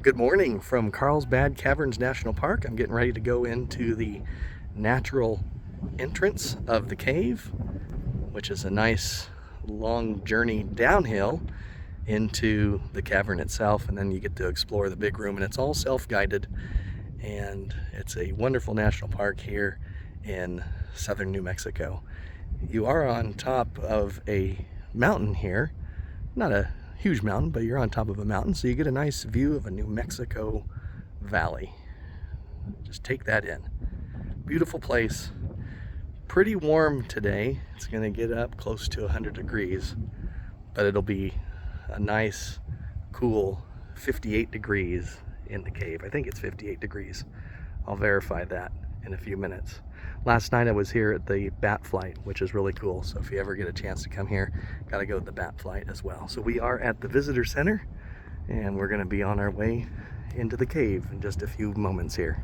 Good morning from Carlsbad Caverns National Park. I'm getting ready to go into the natural entrance of the cave, which is a nice long journey downhill into the cavern itself, and then you get to explore the big room, and it's all self-guided, and it's a wonderful national park here in southern New Mexico. You are on top of a mountain here, not a huge mountain, but you're on top of a mountain, so you get a nice view of a New Mexico valley. Just take that in. Beautiful place. Pretty warm today. It's going to get up close to 100 degrees, but it'll be a nice, cool 58 degrees in the cave. I think it's 58 degrees. I'll verify that in a few minutes. Last night I was here at the bat flight, which is really cool. So if you ever get a chance to come here, gotta go to the bat flight as well. So we are at the visitor center, and we're gonna be on our way into the cave in just a few moments here.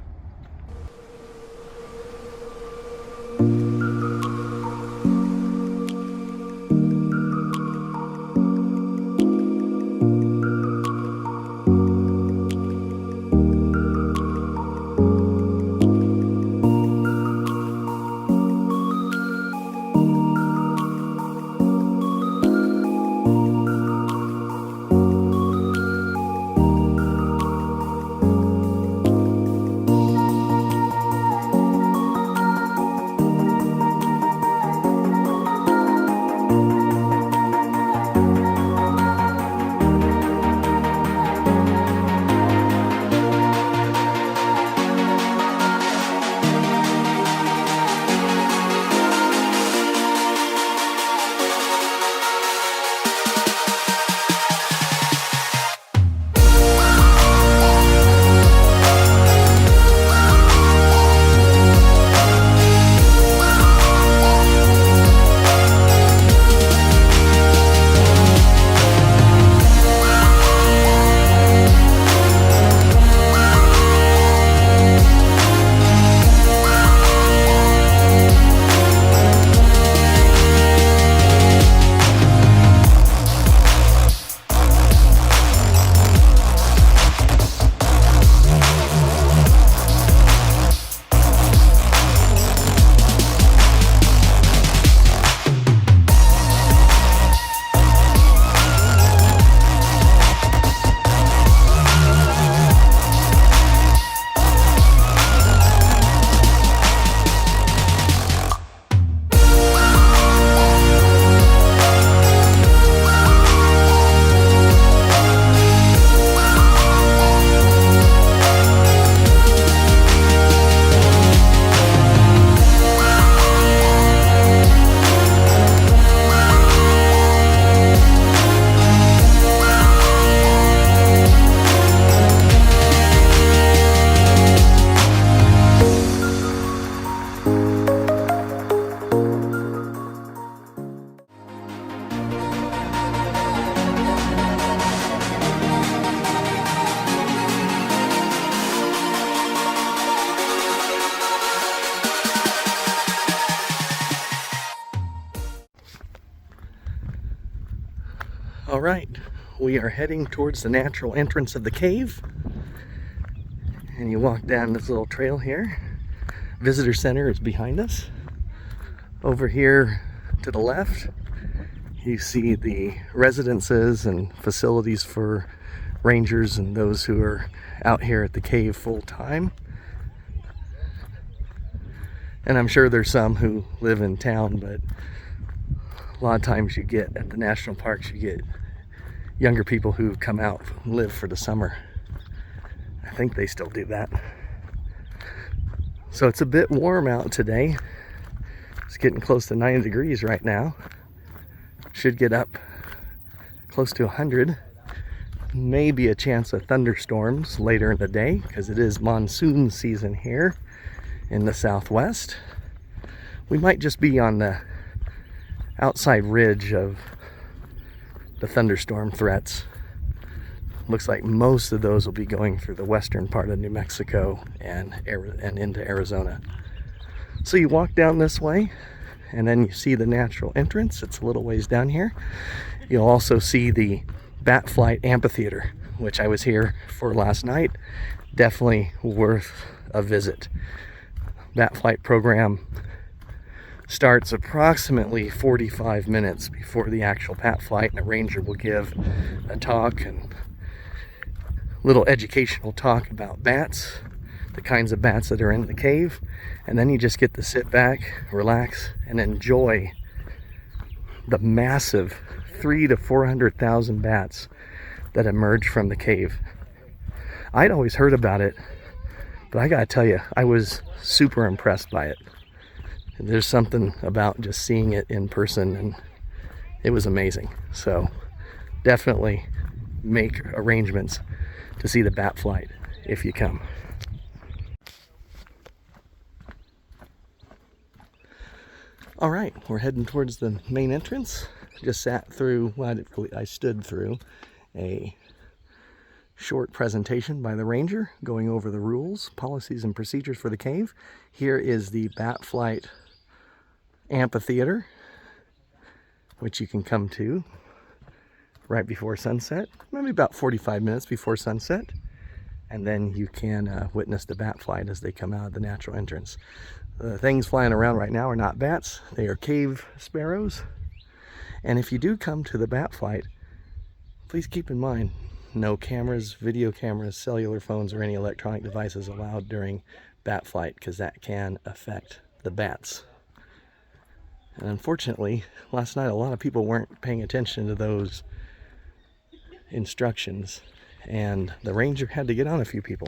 All right, we are heading towards the natural entrance of the cave, and you walk down this little trail here. Visitor center is behind us. Over here to the left, you see the residences and facilities for rangers and those who are out here at the cave full time. And I'm sure there's some who live in town, but a lot of times you get at the national parks, you get younger people who come out and live for the summer. I think they still do that. So it's a bit warm out today. It's getting close to 90 degrees right now. Should get up close to 100. Maybe a chance of thunderstorms later in the day because it is monsoon season here in the southwest. We might just be on the outside ridge of the thunderstorm threats. Looks like most of those will be going through the western part of New Mexico and into Arizona. So you walk down this way, and then you see the natural entrance. It's a little ways down here. You'll also see the Bat Flight Amphitheater, which I was here for last night. Definitely worth a visit. Bat Flight program starts approximately 45 minutes before the actual bat flight, and a ranger will give a talk and little educational talk about bats, the kinds of bats that are in the cave, and then you just get to sit back, relax, and enjoy the massive 300,000 to 400,000 bats that emerge from the cave. I'd always heard about it, but I gotta tell you, I was super impressed by it. There's something about just seeing it in person, and it was amazing. So definitely make arrangements to see the bat flight if you come. All right, we're heading towards the main entrance. Just sat through, well, I stood through a short presentation by the ranger going over the rules, policies, and procedures for the cave. Here is the Bat Flight Amphitheater, which you can come to right before sunset, maybe about 45 minutes before sunset, and then you can witness the bat flight as they come out of the natural entrance. The things flying around right now are not bats, they are cave sparrows. And if you do come to the bat flight, please keep in mind, no cameras, video cameras, cellular phones, or any electronic devices allowed during bat flight, because that can affect the bats. And unfortunately, last night a lot of people weren't paying attention to those instructions, and the ranger had to get on a few people.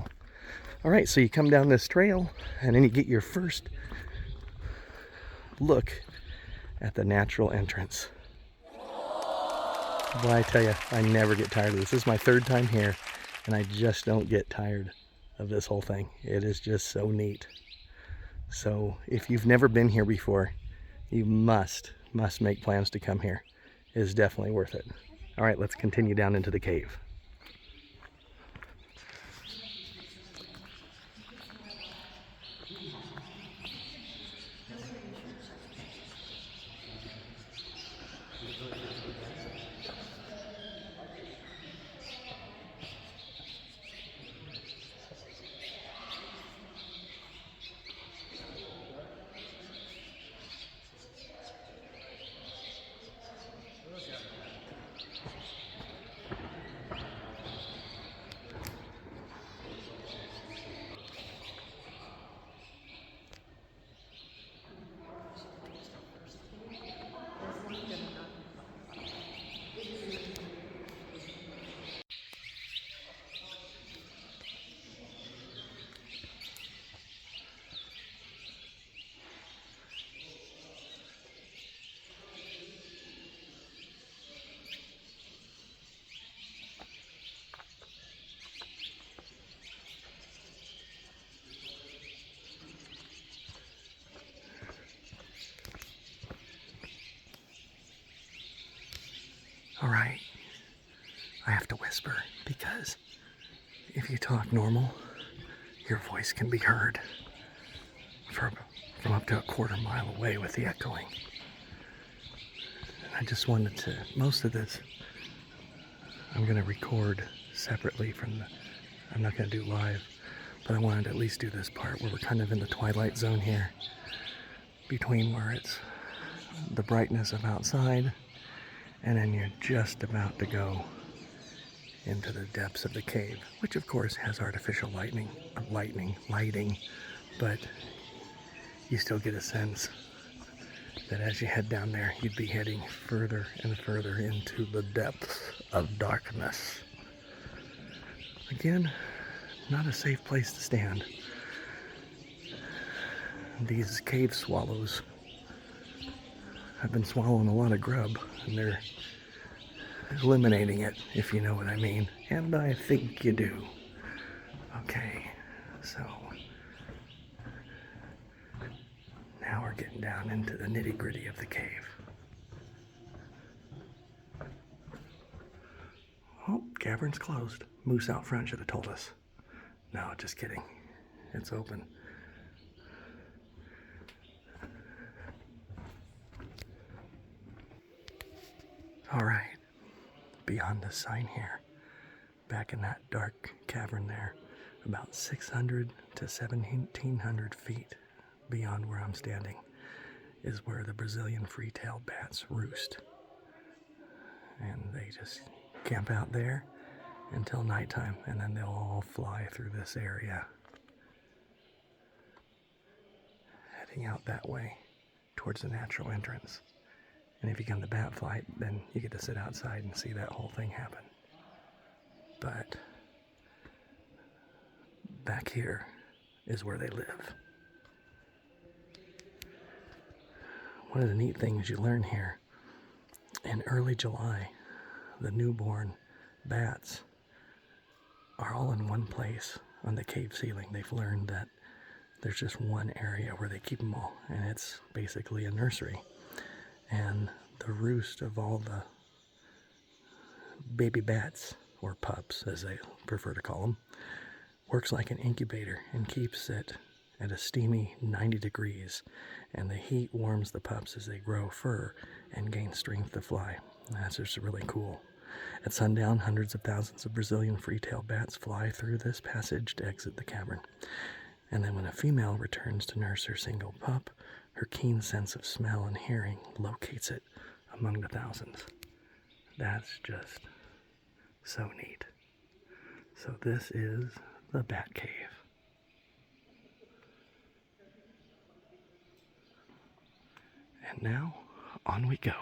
All right, so you come down this trail, and then you get your first look at the natural entrance. But I tell you, I never get tired of this. This is my third time here, and I just don't get tired of this whole thing. It is just so neat. So if you've never been here before, you must make plans to come here. It is definitely worth it. All right, let's continue down into the cave. All right, I have to whisper because if you talk normal, your voice can be heard from up to a quarter mile away with the echoing. I just wanted to, most of this I'm going to record separately from I'm not going to do live, but I wanted to at least do this part where we're kind of in the twilight zone here, between where it's the brightness of outside and then you're just about to go into the depths of the cave, which of course has artificial lighting, but you still get a sense that as you head down there, you'd be heading further and further into the depths of darkness. Again, not a safe place to stand. These cave swallows have been swallowing a lot of grub, and they're eliminating it, if you know what I mean. And I think you do. Okay, so now we're getting down into the nitty-gritty of the cave. Oh, cavern's closed. Moose out front should have told us. No, just kidding. It's open. All right. beyond the sign here, back in that dark cavern there, about 600 to 1,700 feet beyond where I'm standing, is where the Brazilian free-tailed bats roost. And they just camp out there until nighttime, and then they'll all fly through this area, heading out that way towards the natural entrance. And if you come to bat flight, then you get to sit outside and see that whole thing happen. But back here is where they live. One of the neat things you learn here, in early July, the newborn bats are all in one place on the cave ceiling. They've learned that there's just one area where they keep them all, and it's basically a nursery. And the roost of all the baby bats, or pups as they prefer to call them, works like an incubator and keeps it at a steamy 90 degrees, and the heat warms the pups as they grow fur and gain strength to fly. That's just really cool. At sundown, hundreds of thousands of Brazilian free-tailed bats fly through this passage to exit the cavern. And then when a female returns to nurse her single pup, her keen sense of smell and hearing locates it among the thousands. That's just so neat. So this is the Bat Cave. And now, on we go.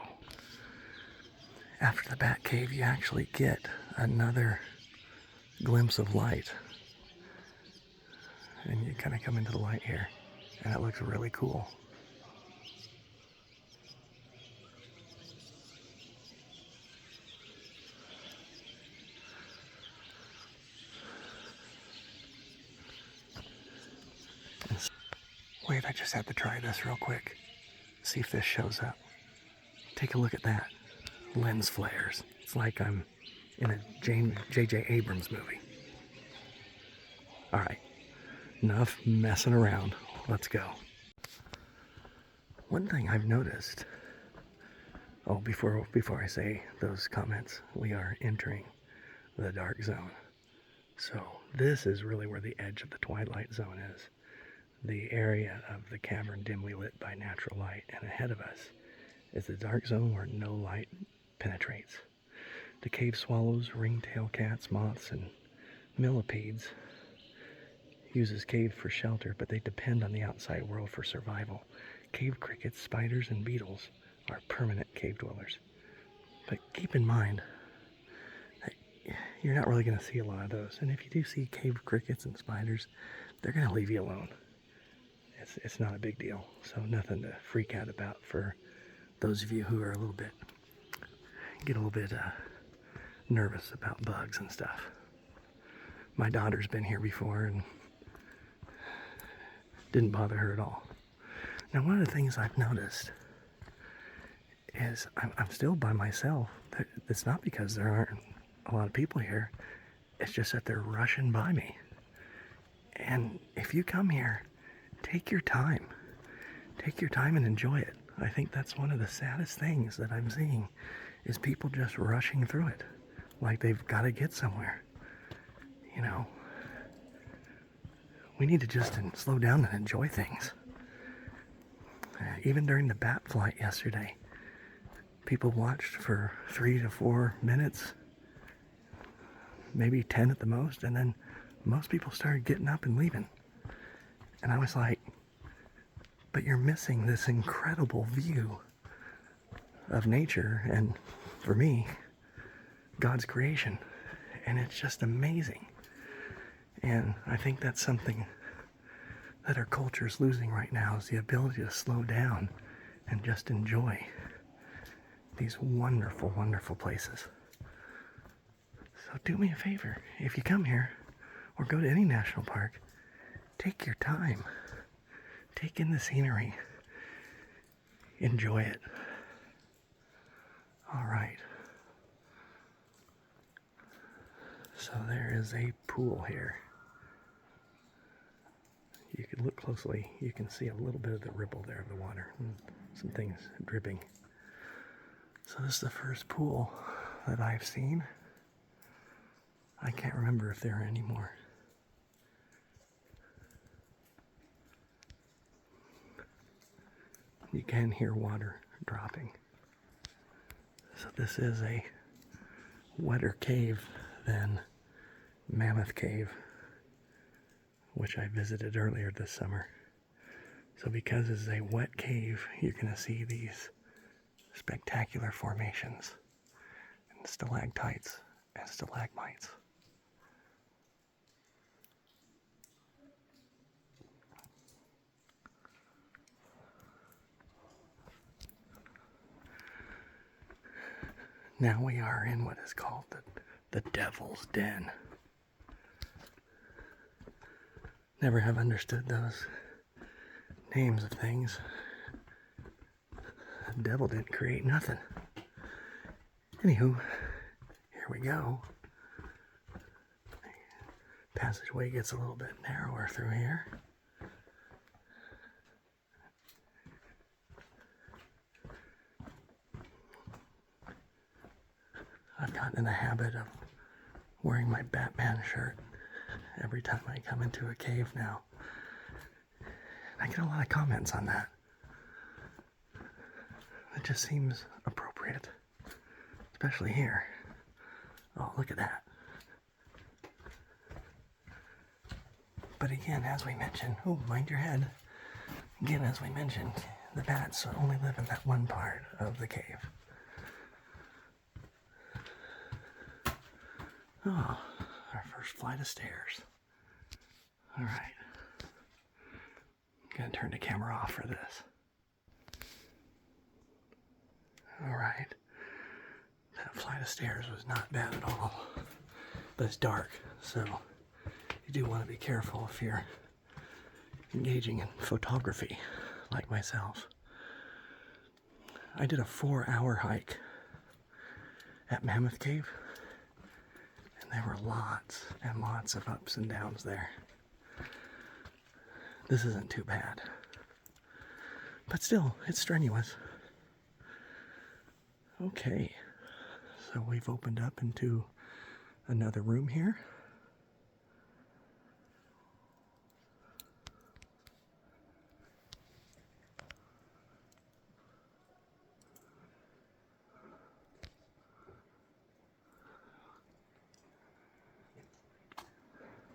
After the Bat Cave, you actually get another glimpse of light. And you kind of come into the light here, and it looks really cool. Wait, I just have to try this real quick. See if this shows up. Take a look at that. Lens flares. It's like I'm in a J.J. Abrams movie. Alright, enough messing around. Let's go. One thing I've noticed, before I say those comments, we are entering the dark zone. So this is really where the edge of the twilight zone is. The area of the cavern dimly lit by natural light, and ahead of us is the dark zone where no light penetrates. The cave swallows, ringtail cats, moths, and millipedes uses cave for shelter, but they depend on the outside world for survival. Cave crickets, spiders, and beetles are permanent cave dwellers. But keep in mind that you're not really going to see a lot of those. And if you do see cave crickets and spiders, they're going to leave you alone. It's not a big deal, so nothing to freak out about for those of you who are get a little bit nervous about bugs and stuff. My daughter's been here before and didn't bother her at all. Now, one of the things I've noticed is I'm still by myself. It's not because there aren't a lot of people here. It's just that they're rushing by me. And if you come here, take your time. Take your time and enjoy it. I think that's one of the saddest things that I'm seeing is people just rushing through it like they've got to get somewhere. You know, we need to just slow down and enjoy things. Even during the bat flight yesterday, people watched for 3 to 4 minutes, maybe 10 at the most, and then most people started getting up and leaving. And I was like, but you're missing this incredible view of nature and, for me, God's creation. And it's just amazing. And I think that's something that our culture is losing right now, is the ability to slow down and just enjoy these wonderful, wonderful places. So do me a favor, if you come here or go to any national park, take your time. Take in the scenery. Enjoy it. All right. So there is a pool here. You can look closely. You can see a little bit of the ripple there of the water and some things dripping. So this is the first pool that I've seen. I can't remember if there are any more. You can hear water dropping. So this is a wetter cave than Mammoth Cave, which I visited earlier this summer. So because this is a wet cave, you're going to see these spectacular formations and stalactites and stalagmites. Now we are in what is called the Devil's Den. Never have understood those names of things. The devil didn't create nothing. Anywho, here we go. Passageway gets a little bit narrower through here. I've gotten in the habit of wearing my Batman shirt every time I come into a cave now. I get a lot of comments on that. It just seems appropriate, especially here. Oh, look at that. But again, as we mentioned, oh, mind your head. Again, as we mentioned, the bats only live in that one part of the cave. Oh, our first flight of stairs. All right. I'm gonna turn the camera off for this. All right. That flight of stairs was not bad at all, but it's dark, so you do want to be careful if you're engaging in photography like myself. I did a 4-hour hike at Mammoth Cave, and there were lots and lots of ups and downs there. This isn't too bad, but still, it's strenuous. Okay, so we've opened up into another room here.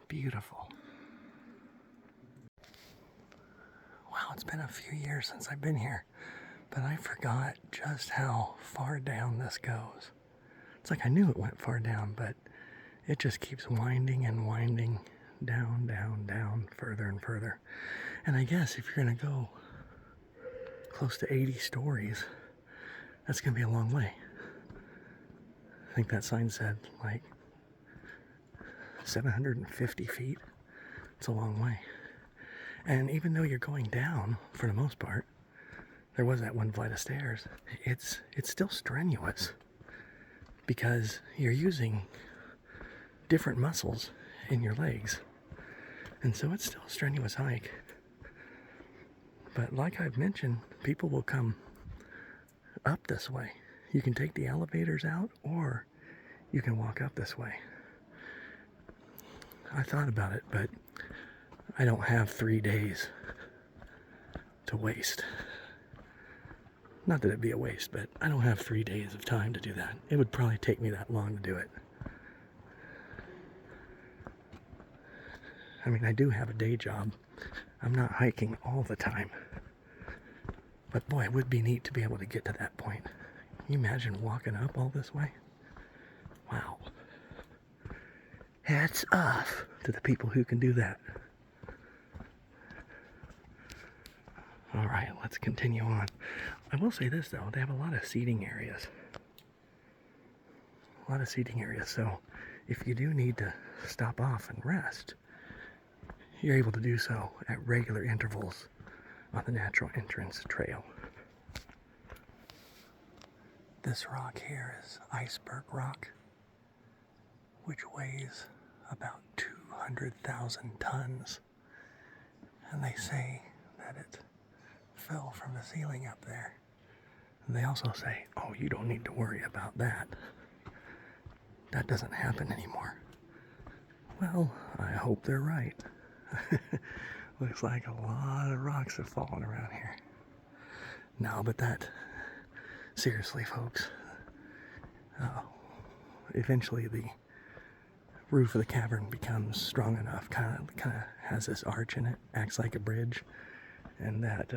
Beautiful. Wow, it's been a few years since I've been here, but I forgot just how far down this goes. It's like I knew it went far down, but it just keeps winding and winding down, down, down, further and further. And I guess if you're going to go close to 80 stories, that's going to be a long way. I think that sign said like 750 feet. It's a long way. And even though you're going down, for the most part, there was that one flight of stairs, it's still strenuous because you're using different muscles in your legs. And so it's still a strenuous hike. But like I've mentioned, people will come up this way. You can take the elevators out, or you can walk up this way. I thought about it, but I don't have 3 days to waste. Not that it'd be a waste, but I don't have 3 days of time to do that. It would probably take me that long to do it. I mean, I do have a day job. I'm not hiking all the time. But boy, it would be neat to be able to get to that point. Can you imagine walking up all this way? Wow. Hats off to the people who can do that. All right, let's continue on. I will say this though, they have a lot of seating areas. A lot of seating areas, so if you do need to stop off and rest, you're able to do so at regular intervals on the natural entrance trail. This rock here is iceberg rock, which weighs about 200,000 tons. And they say that it fell from the ceiling up there. And they also say, oh, you don't need to worry about that. that doesn't happen anymore. Well, I hope they're right. Looks like a lot of rocks have fallen around here. No, but seriously, folks, eventually the roof of the cavern becomes strong enough, kind of has this arch in it, acts like a bridge, and that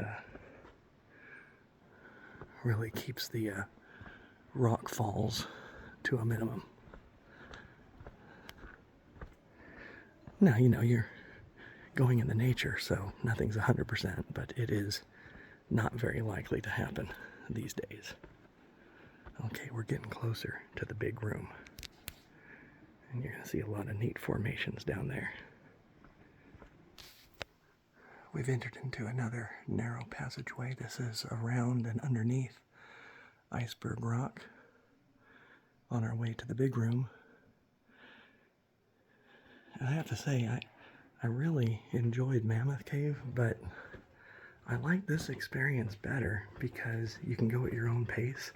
really keeps the rock falls to a minimum. Now, you're going into nature, so nothing's 100%, but it is not very likely to happen these days. Okay, we're getting closer to the big room. And you're going to see a lot of neat formations down there. We've entered into another narrow passageway. This is around and underneath iceberg rock on our way to the big room. And I have to say, I really enjoyed Mammoth Cave, but I like this experience better because you can go at your own pace.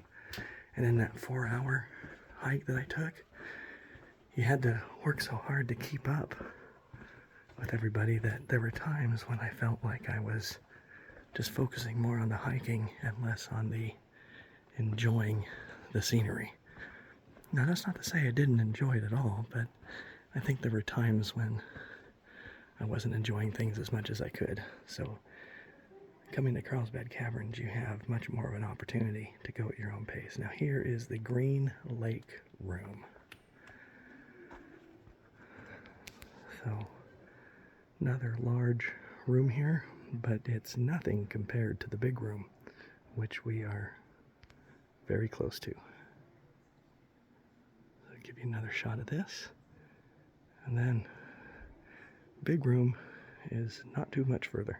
And in that 4-hour hike that I took, you had to work so hard to keep up with everybody that there were times when I felt like I was just focusing more on the hiking and less on the enjoying the scenery. Now, that's not to say I didn't enjoy it at all, but I think there were times when I wasn't enjoying things as much as I could. So coming to Carlsbad Caverns, you have much more of an opportunity to go at your own pace. Now, here is the Green Lake Room. So, another large room here, but it's nothing compared to the big room, which we are very close to. So, I'll give you another shot of this. And then, big room is not too much further.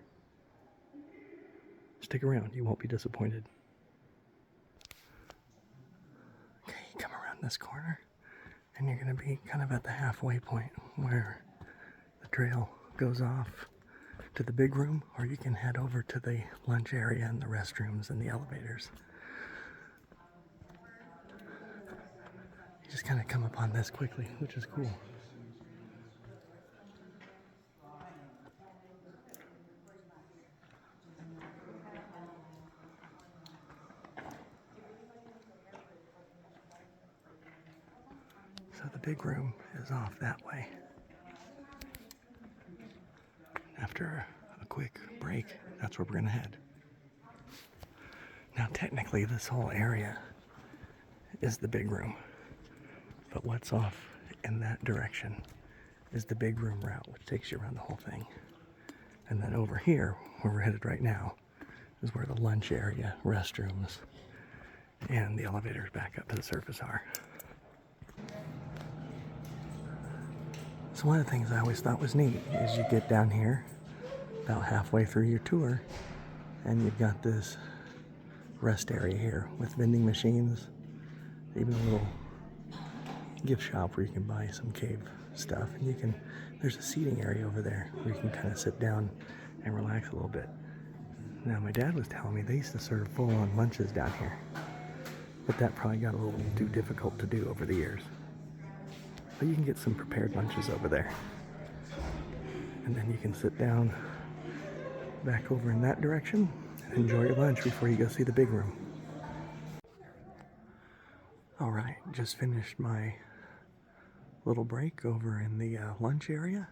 Stick around, you won't be disappointed. Okay, come around this corner, and you're going to be kind of at the halfway point where the trail goes off to the big room, or you can head over to the lunch area and the restrooms and the elevators. You just kind of come upon this quickly, which is cool. So the big room is off that way. After a quick break, that's where we're going to head. Now, technically, this whole area is the big room, but what's off in that direction is the big room route, which takes you around the whole thing. And then over here, where we're headed right now, is where the lunch area, restrooms, and the elevators back up to the surface are. So one of the things I always thought was neat is you get down here about halfway through your tour, and you've got this rest area here with vending machines, even a little gift shop where you can buy some cave stuff, and there's a seating area over there where you can kind of sit down and relax a little bit. Now, my dad was telling me they used to serve full-on lunches down here, but that probably got a little too difficult to do over the years. But you can get some prepared lunches over there, and then you can sit down back over in that direction and enjoy your lunch before you go see the big room. Alright, just finished my little break over in the lunch area,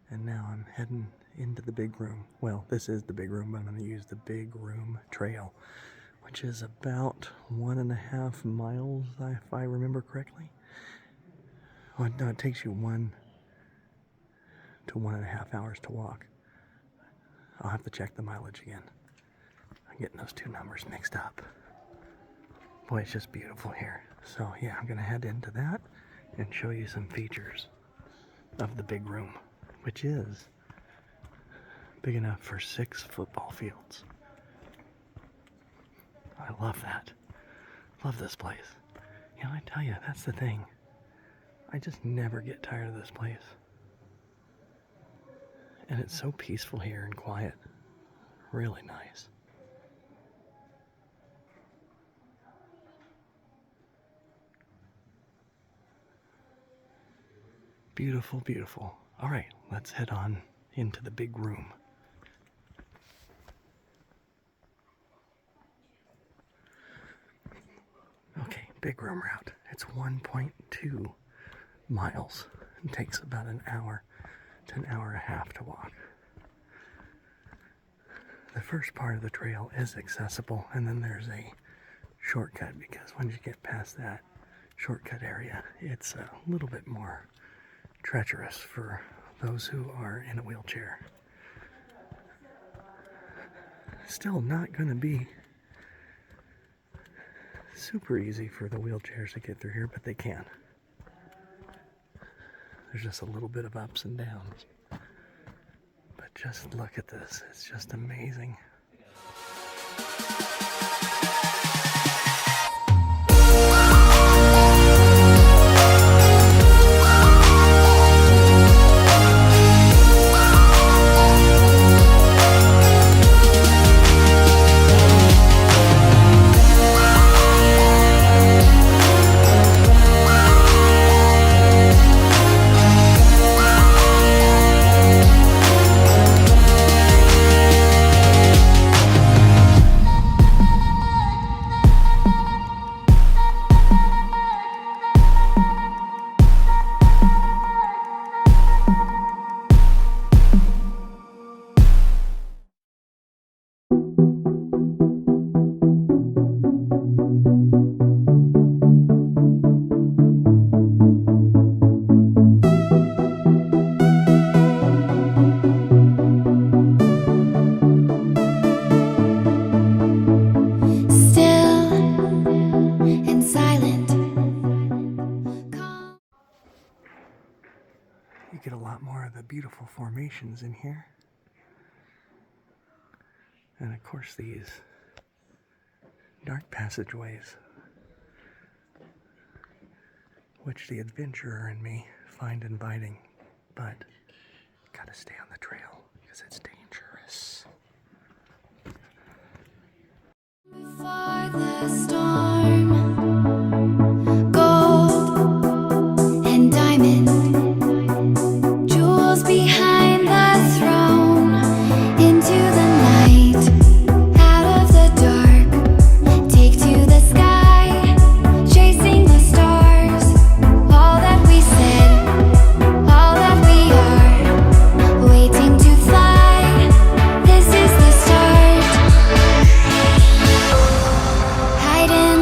and now I'm heading into the big room. Well, this is the big room, but I'm going to use the big room trail, which is about 1.5 miles, if I remember correctly. Well, no, it takes you 1 to 1.5 hours to walk. I'll have to check the mileage again. I'm getting those two numbers mixed up. Boy, it's just beautiful here. So yeah, I'm going to head into that and show you some features of the big room, which is big enough for 6 football fields. I love that. Love this place. You know, I tell you, that's the thing. I just never get tired of this place. And it's so peaceful here and quiet. Really nice. Beautiful, beautiful. All right, let's head on into the big room. Okay, big room route. It's 1.2 miles. It takes about an hour to an hour and a half to walk. The first part of the trail is accessible, and then there's a shortcut, because once you get past that shortcut area, it's a little bit more treacherous for those who are in a wheelchair. Still not going to be super easy for the wheelchairs to get through here, but they can. There's just a little bit of ups and downs. But just look at this. It's just amazing. You get a lot more of the beautiful formations in here. And of course these dark passageways, which the adventurer in me find inviting, but gotta stay on the trail because it's dangerous. Before the storm, gold and diamond, jewels behind the throne, into the night, out of the dark, take to the sky, chasing the stars, all that we said, all that we are, waiting to fly, this is the start, hiding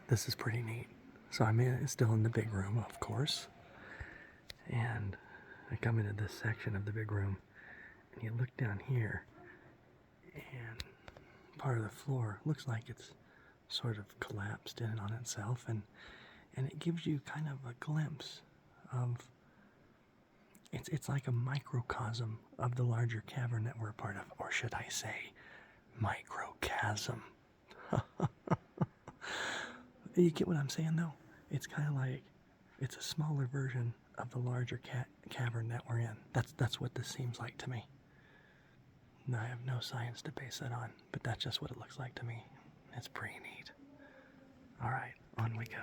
This is pretty neat. So still in the big room, of course. And I come into this section of the big room, and you look down here, and part of the floor looks like it's sort of collapsed in on itself, and it gives you kind of a glimpse of, it's like a microcosm of the larger cavern that we're a part of, or should I say, microchasm. You get what I'm saying, though? It's kind of like, it's a smaller version of the larger cavern that we're in. That's what this seems like to me. Now, I have no science to base that on, but that's just what it looks like to me. It's pretty neat. All right, on we go.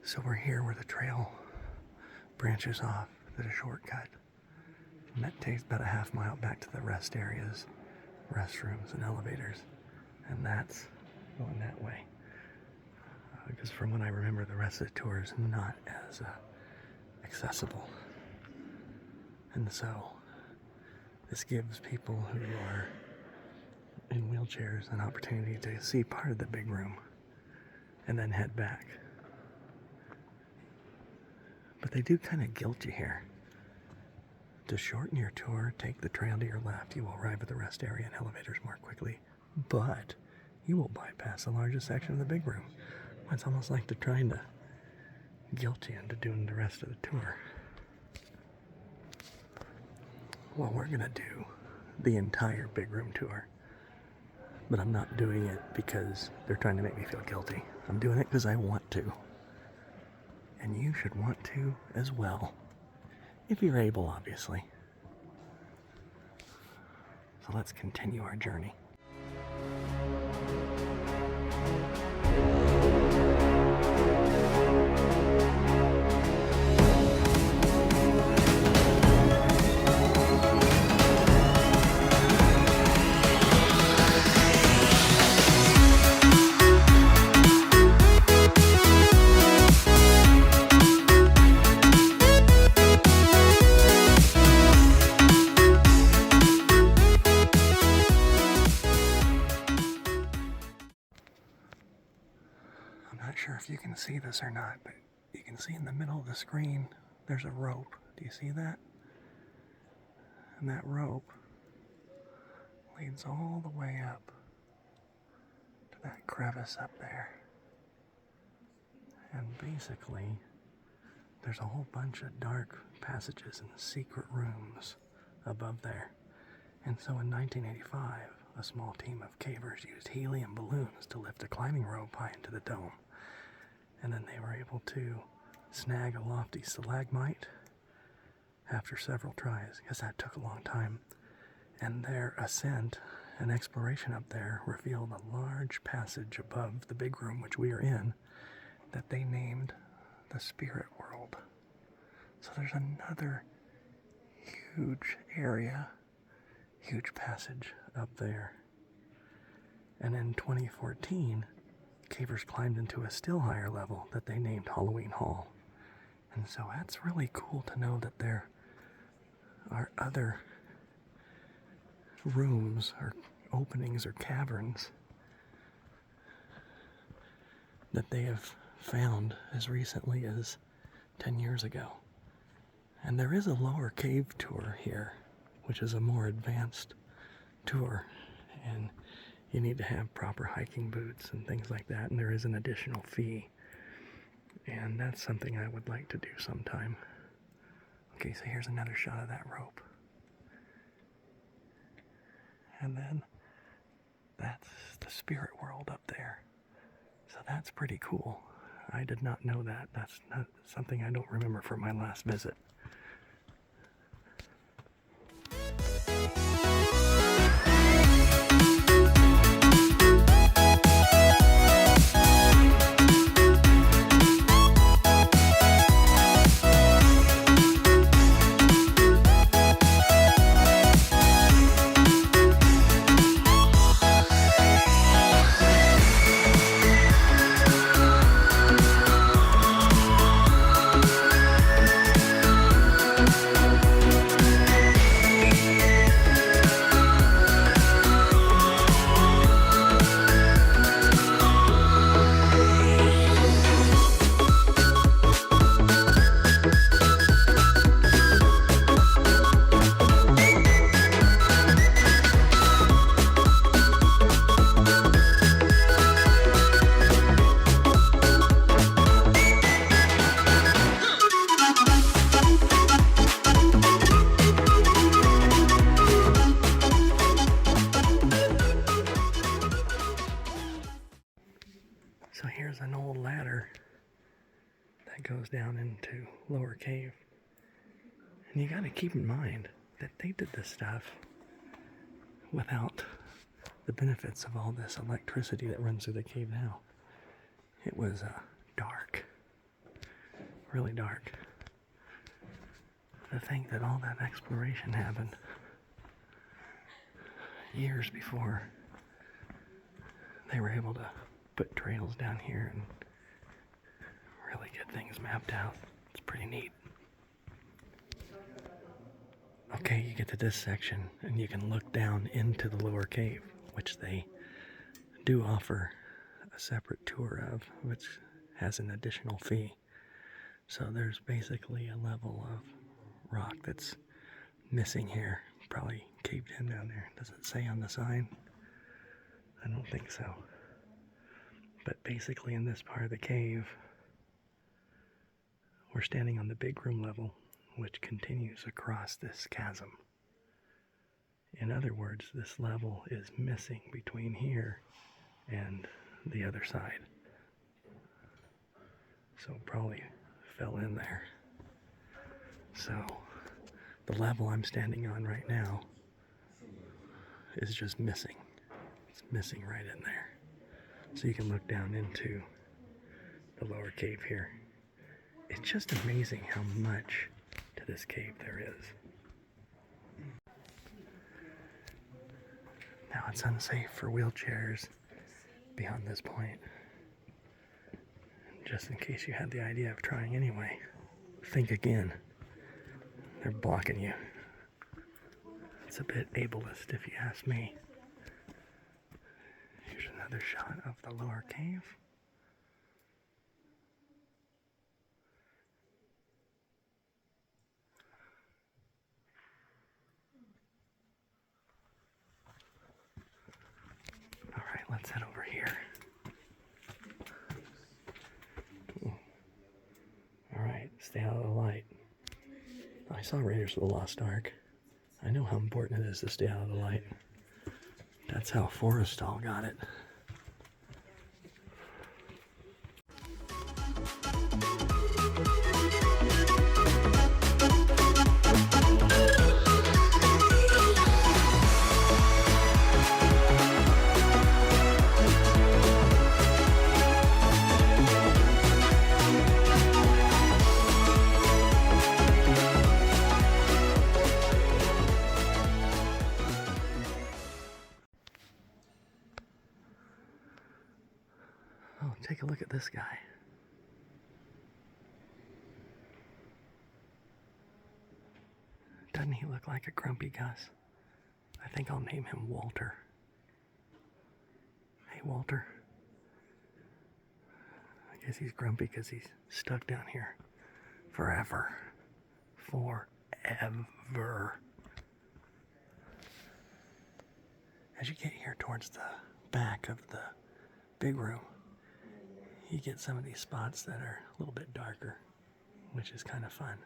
So we're here where the trail branches off at a shortcut. And that takes about a half mile back to the rest areas, restrooms and elevators. And that's going that way. Because from what I remember, the rest of the tour is not as accessible. And so this gives people who are in wheelchairs an opportunity to see part of the big room and then head back. But they do kind of guilt you here. To shorten your tour, take the trail to your left. You will arrive at the rest area and elevators more quickly. But you will bypass the largest section of the big room. It's almost like they're trying to guilt you into doing the rest of the tour. Well, we're going to do the entire big room tour. But I'm not doing it because they're trying to make me feel guilty. I'm doing it because I want to. And you should want to as well. If you're able, obviously. So let's continue our journey. Not sure if you can see this or not, but you can see in the middle of the screen there's a rope. Do you see that? And that rope leads all the way up to that crevice up there. And basically there's a whole bunch of dark passages and secret rooms above there. And so in 1985, a small team of cavers used helium balloons to lift a climbing rope high into the dome. And then they were able to snag a lofty stalagmite after several tries, because that took a long time. And their ascent and exploration up there revealed a large passage above the big room, which we are in, that they named the Spirit World. So there's another huge area, huge passage up there. And in 2014, cavers climbed into a still higher level that they named Halloween Hall. And so that's really cool to know that there are other rooms or openings or caverns that they have found as recently as 10 years ago. And there is a lower cave tour here, which is a more advanced tour, and you need to have proper hiking boots and things like that, and there is an additional fee. And that's something I would like to do sometime. Okay, so here's another shot of that rope. And then that's the Spirit World up there. So that's pretty cool. I did not know that. That's not something I don't remember from my last visit. that goes down into Lower Cave. And you got to keep in mind that they did this stuff without the benefits of all this electricity that runs through the cave now. It was dark, really dark. To think that all that exploration happened years before they were able to put trails down here and really get things mapped out. It's pretty neat. Okay, you get to this section and you can look down into the lower cave, which they do offer a separate tour of, which has an additional fee. So there's basically a level of rock that's missing here. Probably caved in down there. Does it say on the sign? I don't think so. But basically in this part of the cave, we're standing on the big room level, which continues across this chasm. In other words, this level is missing between here and the other side. So it probably fell in there. So the level I'm standing on right now is just missing. It's missing right in there. So you can look down into the lower cave here. It's just amazing how much to this cave there is. Now it's unsafe for wheelchairs beyond this point. Just in case you had the idea of trying anyway, think again. They're blocking you. It's a bit ableist if you ask me. Here's another shot of the lower cave. All right, let's head over here. Ooh. All right, stay out of the light. I saw Raiders of the Lost Ark. I know how important it is to stay out of the light. That's how Forrestal got it. Oh, take a look at this guy. Doesn't he look like a grumpy Gus? I think I'll name him Walter. Hey, Walter. I guess he's grumpy because he's stuck down here forever. Forever. As you get here towards the back of the big room, you get some of these spots that are a little bit darker, which is kind of fun.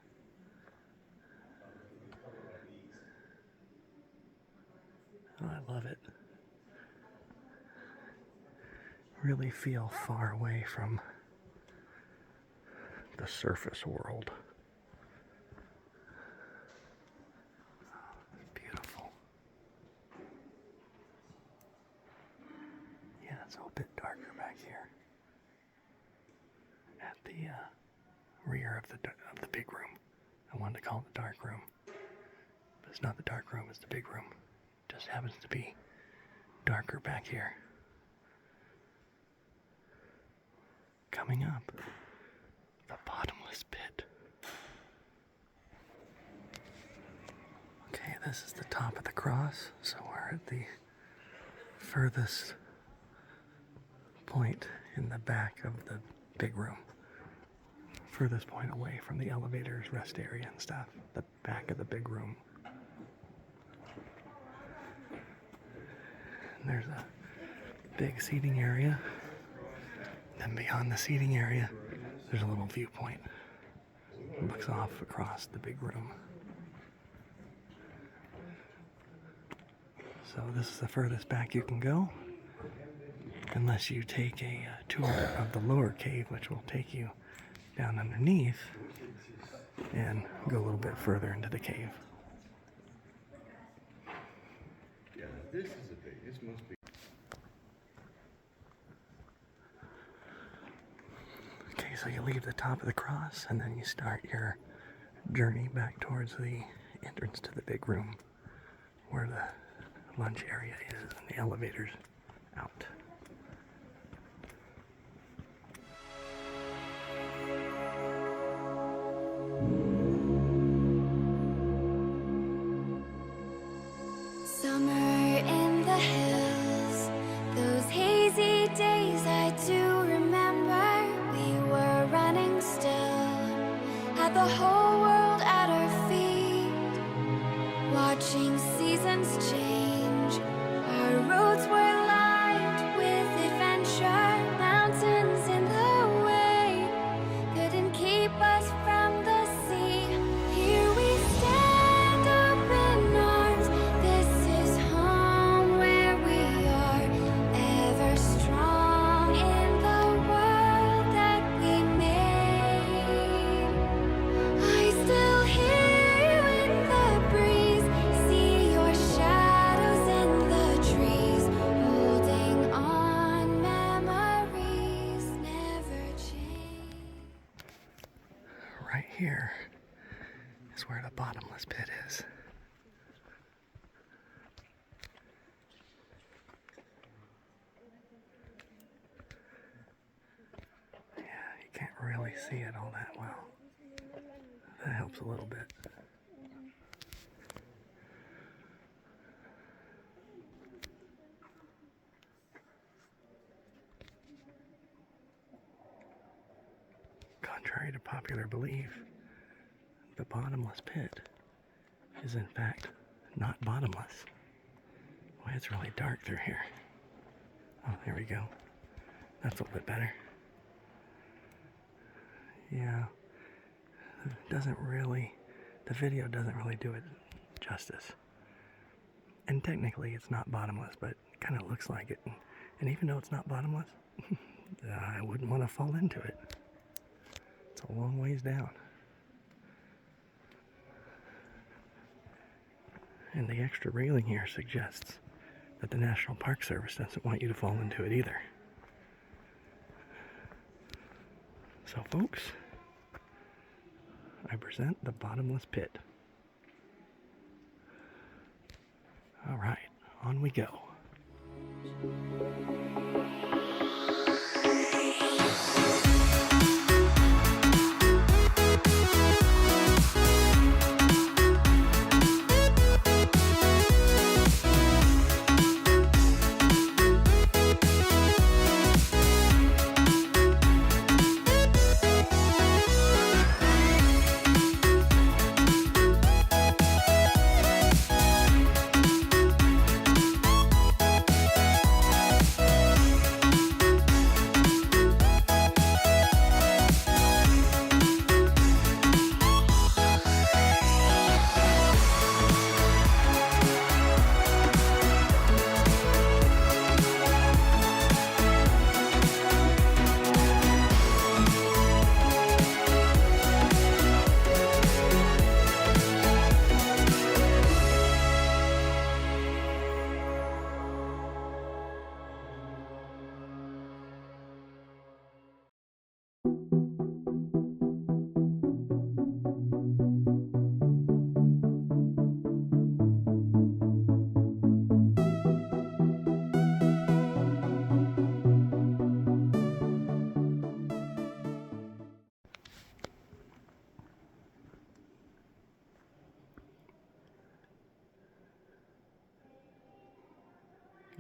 Oh, I love it. Really feel far away from the surface world. Oh, it's beautiful. Yeah, it's a little bit darker back here at the rear of the big room. I wanted to call it the dark room, but it's not the dark room, it's the big room. It just happens to be darker back here. Coming up, the bottomless pit. Okay, this is the top of the cross, so we're at the furthest point in the back of the big room. Furthest point away from the elevators, rest area and stuff. The back of the big room. And there's a big seating area. Then beyond the seating area, there's a little viewpoint. It looks off across the big room. So this is the furthest back you can go, unless you take a tour of the lower cave, which will take you down underneath and go a little bit further into the cave. Yeah, this is a big, this must be. Okay, so you leave the top of the cross and then you start your journey back towards the entrance to the big room where the lunch area is and the elevators out. Summer in the hills, those hazy days I do remember. We were running still, had the whole world at our feet, watching seasons change. Our roads were lined with adventure, mountains in the way couldn't keep us from the sea. Here we stand, open arms. This is home where we are, ever strong in the world that we made. I still hear you in the breeze, see your shadows in the trees, holding on, memories never change. Right here is where the bottomless pit is. Yeah, you can't really see it all that well. That helps a little bit. Contrary to popular belief, the bottomless pit is in fact not bottomless. Boy, it's really dark through here. Oh, there we go. That's a little bit better. Yeah, the video doesn't really do it justice. And technically it's not bottomless, but it kind of looks like it. And even though it's not bottomless, I wouldn't want to fall into it. It's a long ways down. And the extra railing here suggests that the National Park Service doesn't want you to fall into it either. So folks, I present the bottomless pit. All right, on we go.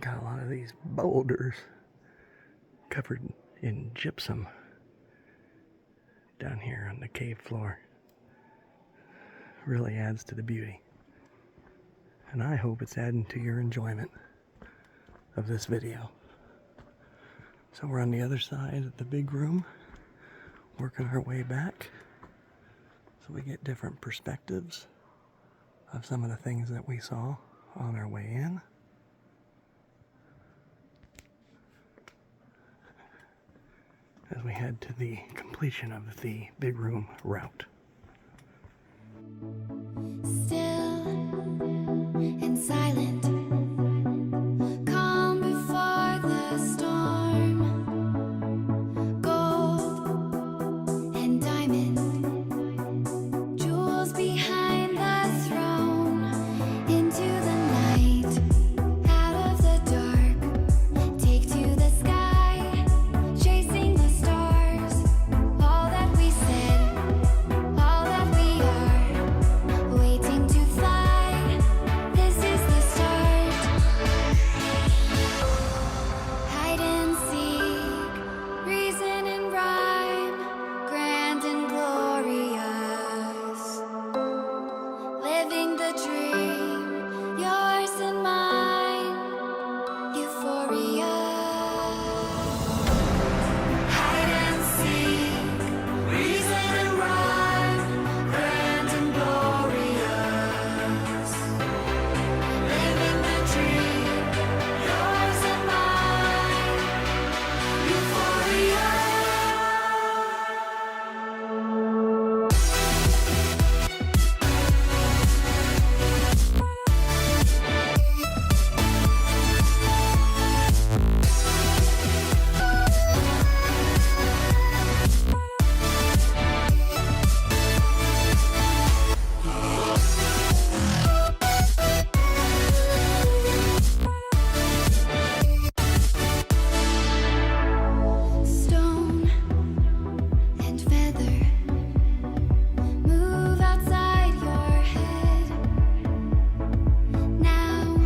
Got a lot of these boulders covered in gypsum down here on the cave floor. Really adds to the beauty. And I hope it's adding to your enjoyment of this video. So we're on the other side of the big room, working our way back so we get different perspectives of some of the things that we saw on our way in. as we head to the completion of the big room route. Still and silent, calm before the storm. Gold and diamond, jewels behind the throne. Into the night, out of the dark, take to the sky, chasing the stars. All that we said, all that we are, waiting to fly. This is the start. Hide and seek, reason and rhyme, grand and glorious. Living the dream, yours and mine, euphoria. Hide and seek, reason and rhyme, grand and glorious. Living the dream, yours and mine, euphoria. Stone and feather, move outside your head. Now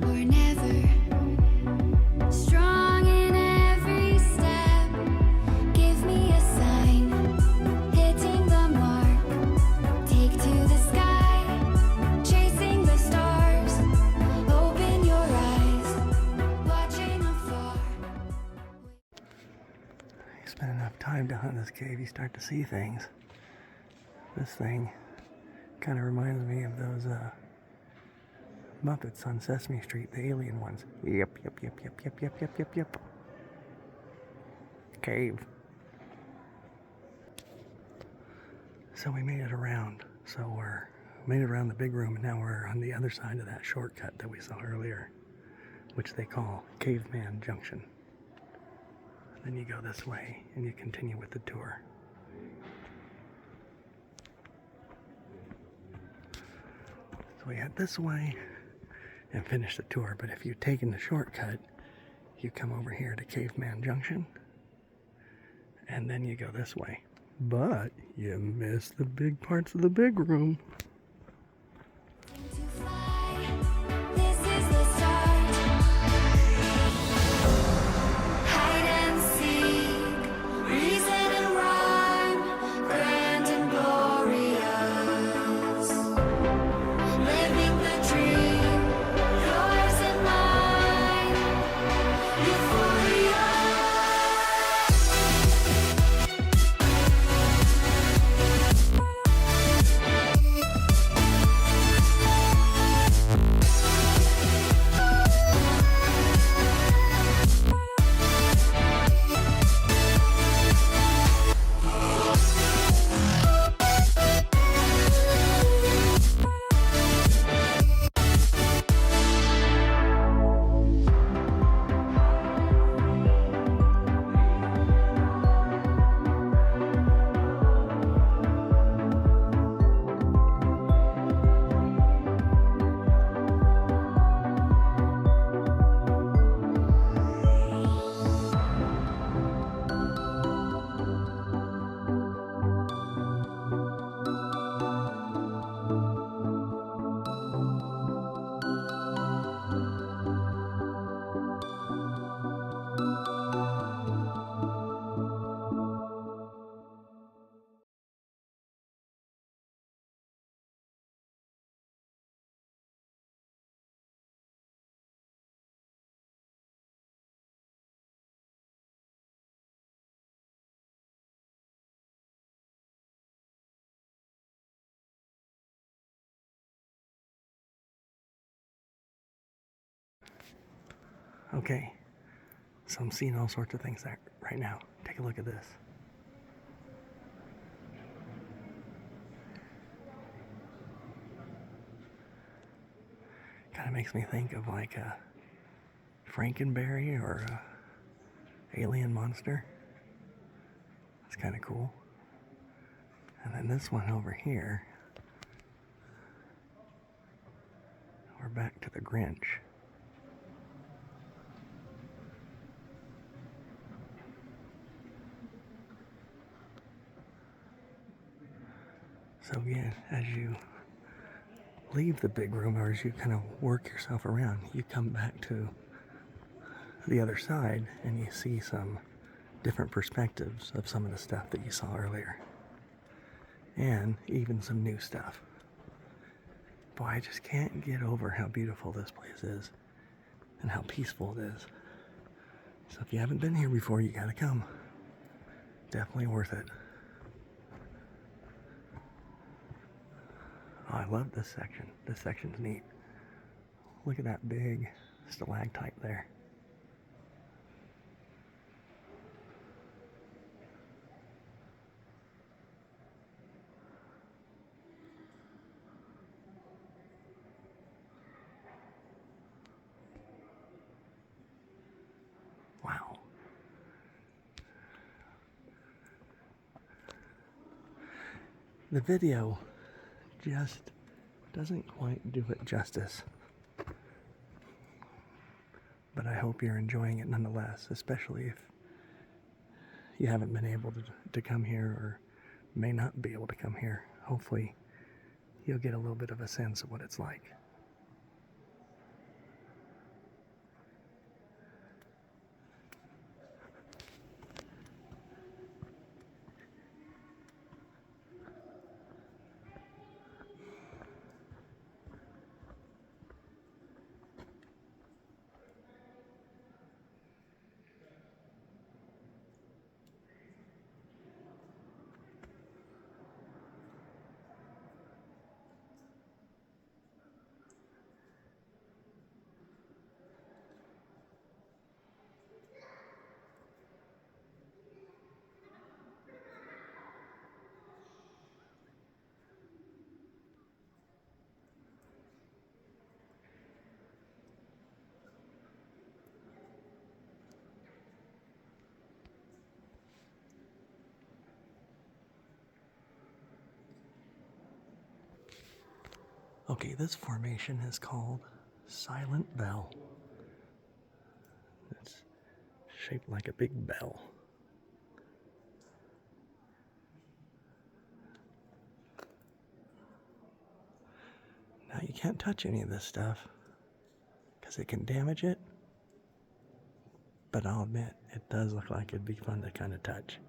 or never, strong in every step. Give me a sign, hitting the mark. Take to the sky, chasing the stars. Open your eyes, watching afar. You spend enough time to hunt this cave, you start to see things. This thing kind of reminds me of those Muppets on Sesame Street, the alien ones. Yep. Cave. So we made it around. Made it around the big room, and now we're on the other side of that shortcut that we saw earlier, which they call Caveman Junction. Then you go this way and you continue with the tour. So we head this way and finish the tour, but if you've taken the shortcut, you come over here to Caveman Junction and then you go this way. But you miss the big parts of the big room. To fly, this is the start. Hide and seek, reason and rhyme, grand and glorious. Living the dream, yours and mine, euphoria. Okay, so I'm seeing all sorts of things right now. Take a look at this. Kind of makes me think of like a Frankenberry or a alien monster. That's kind of cool. And then this one over here, we're back to the Grinch. So again, as you leave the big room, or as you kind of work yourself around, you come back to the other side and you see some different perspectives of some of the stuff that you saw earlier. And even some new stuff. Boy, I just can't get over how beautiful this place is and how peaceful it is. So if you haven't been here before, you gotta come. Definitely worth it. Oh, I love this section. This section's neat. Look at that big stalactite there. Wow. The video just doesn't quite do it justice. But I hope you're enjoying it nonetheless, especially if you haven't been able to come here or may not be able to come here. Hopefully you'll get a little bit of a sense of what it's like. Okay, this formation is called Silent Bell. It's shaped like a big bell. Now you can't touch any of this stuff because it can damage it, but I'll admit it does look like it'd be fun to kind of touch.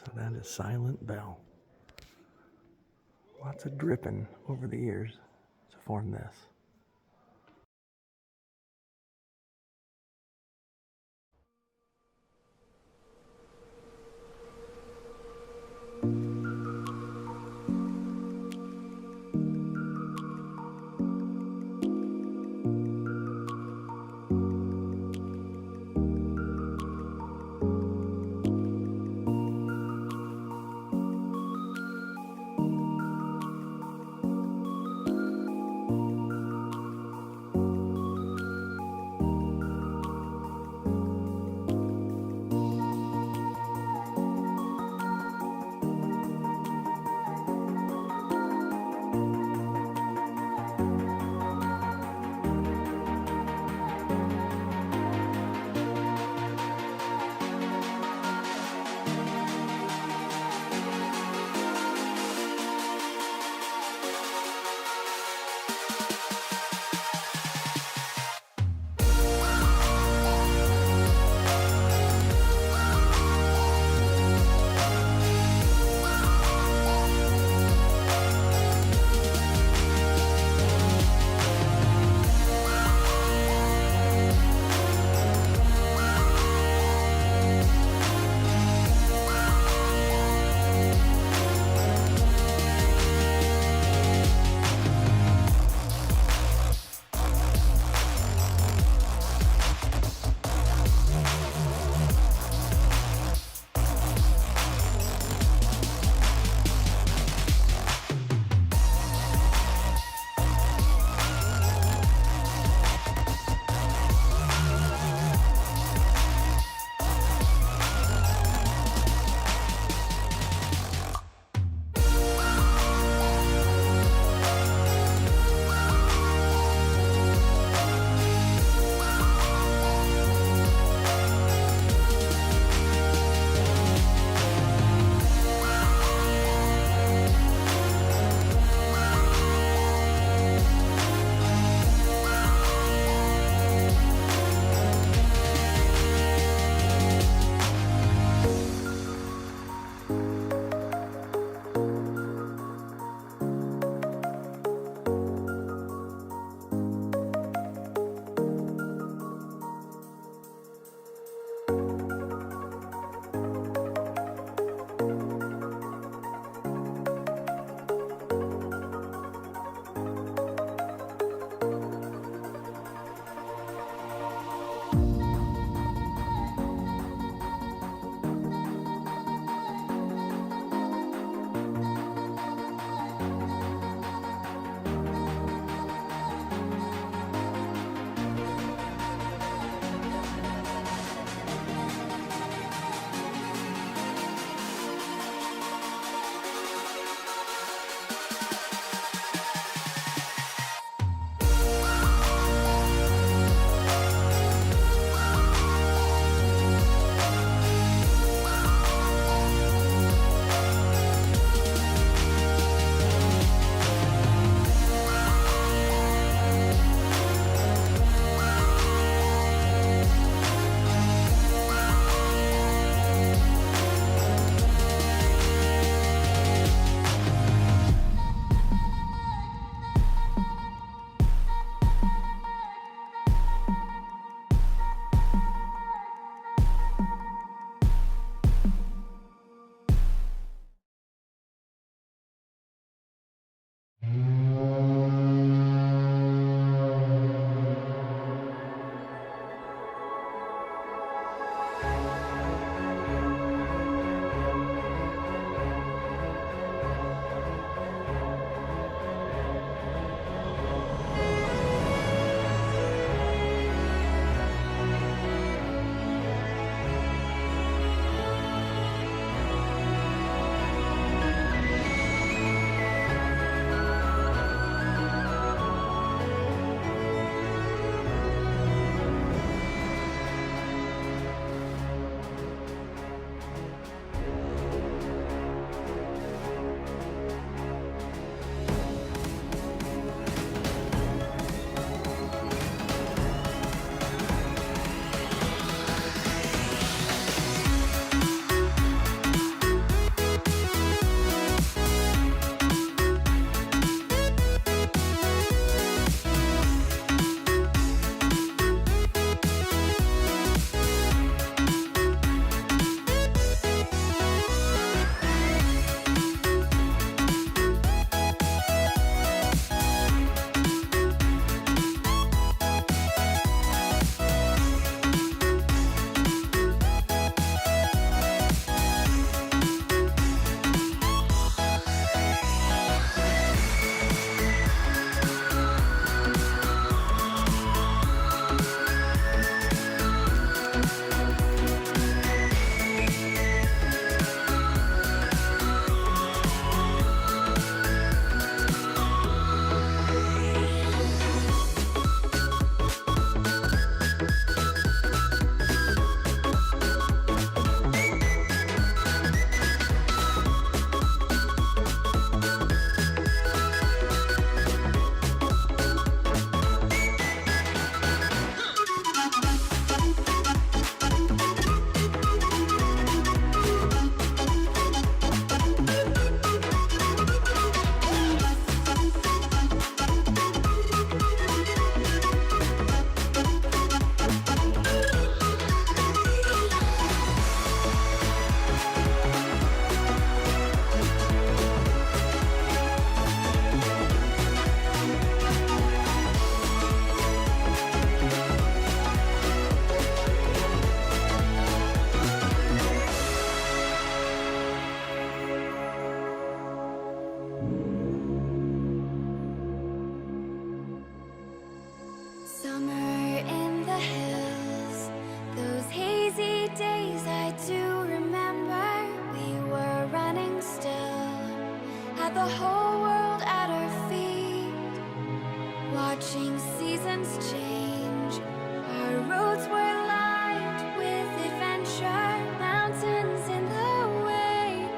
So that is Silent Bell. Lots of dripping over the years to form this. had the whole world at our feet, watching seasons change. Our roads were lined with adventure, mountains in the way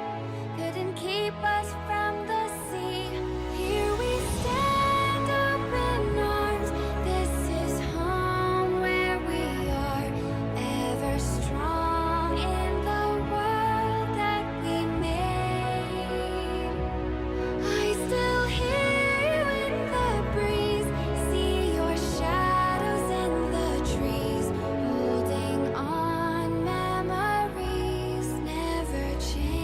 couldn't keep us from the sea. Here we stand, open arms. This is home where we are, ever strong in the world that we made. I still hear you in the breeze, see your shadows in the trees, holding on, memories never change.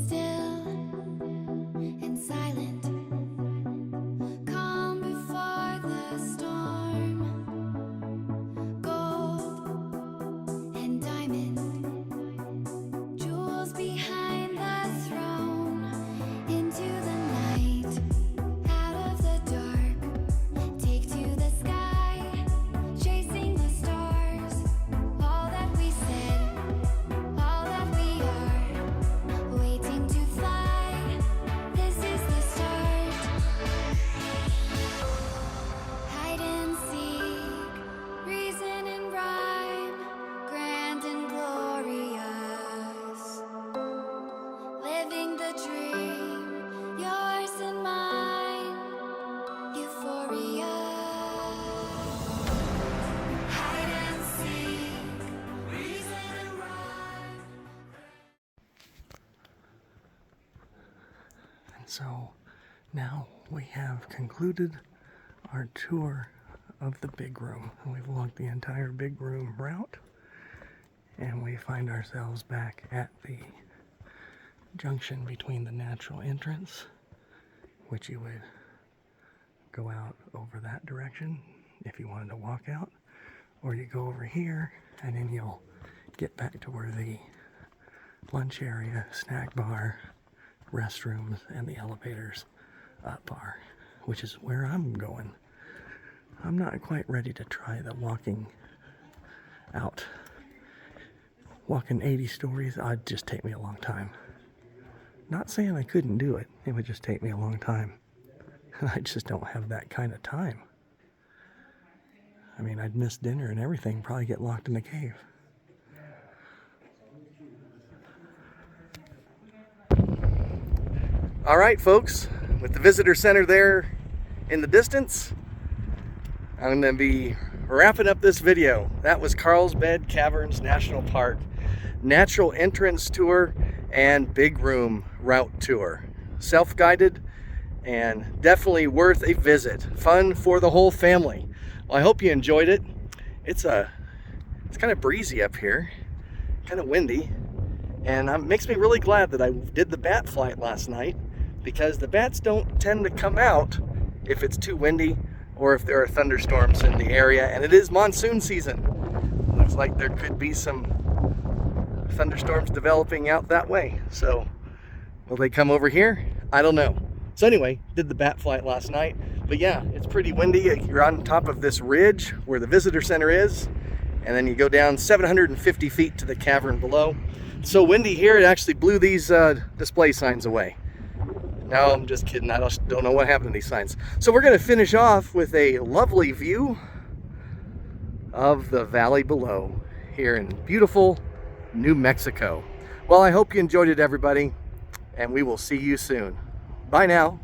Still and silent, calm before the storm. Gold and diamond, jewels behind the throne. Into the night, out of the dark, take to the sky, chasing the stars. All that we said, all that we are, waiting to fly. This is the start. Hide and seek, reason and rhyme, grand and glorious. Living the dream, yours and mine, euphoria. Hide and seek, reason and rhyme. And so now we have concluded our tour of the big room. We've walked the entire big room route, and we find ourselves back at the junction between the natural entrance, which you would go out over that direction if you wanted to walk out, or you go over here and then you'll get back to where the lunch area, snack bar, restrooms, and the elevators up are, which is where I'm going. I'm not quite ready to try the walking out. Walking 80 stories, it'd just take me a long time. Not saying I couldn't do it, it would just take me a long time. And I just don't have that kind of time. I mean, I'd miss dinner and everything, probably get locked in the cave. All right, folks, with the visitor center there in the distance, I'm going to be wrapping up this video. That was Carlsbad Caverns National Park natural entrance tour and big room route tour. Self-guided and definitely worth a visit. Fun for the whole family. Well, I hope you enjoyed it. It's kind of breezy up here, kind of windy, and it makes me really glad that I did the bat flight last night, because the bats don't tend to come out if it's too windy or if there are thunderstorms in the area, and it is monsoon season. Looks like there could be some thunderstorms developing out that way. So will they come over here? I don't know. So anyway, did the bat flight last night. But yeah, it's pretty windy. You're on top of this ridge where the visitor center is, and then you go down 750 feet to the cavern below. It's so windy here, it actually blew these display signs away. No, I'm just kidding. I don't know what happened to these signs. So we're going to finish off with a lovely view of the valley below here in beautiful New Mexico. Well, I hope you enjoyed it, everybody, and we will see you soon. Bye now.